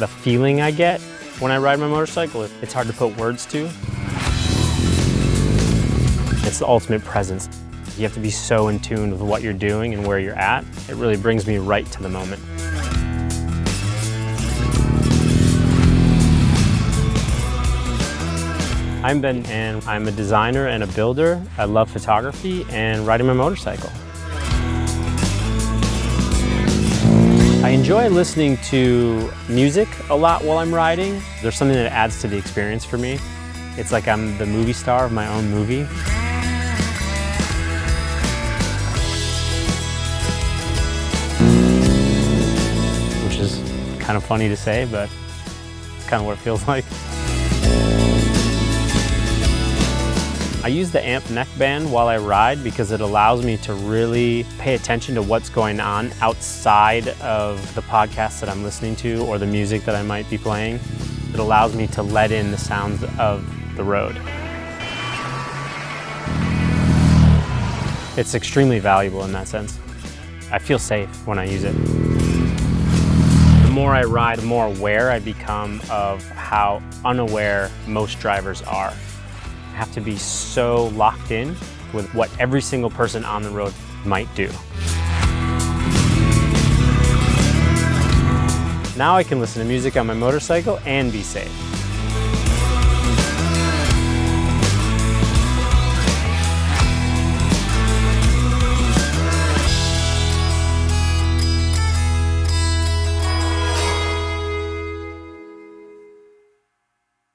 The feeling I get when I ride my motorcycle, it's hard to put words to. It's the ultimate presence. You have to be so in tune with what you're doing and where you're at. It really brings me right to the moment. I'm Ben, and I'm a designer and a builder. I love photography and riding my motorcycle. I enjoy listening to music a lot while I'm riding. There's something that adds to the experience for me. It's like I'm the movie star of my own movie. Which is kind of funny to say, but it's kind of what it feels like. I use the amp neckband while I ride because it allows me to really pay attention to what's going on outside of the podcast that I'm listening to or the music that I might be playing. It allows me to let in the sounds of the road. It's extremely valuable in that sense. I feel safe when I use it. The more I ride, the more aware I become of how unaware most drivers are. I have to be so locked in with what every single person on the road might do. Now I can listen to music on my motorcycle and be safe.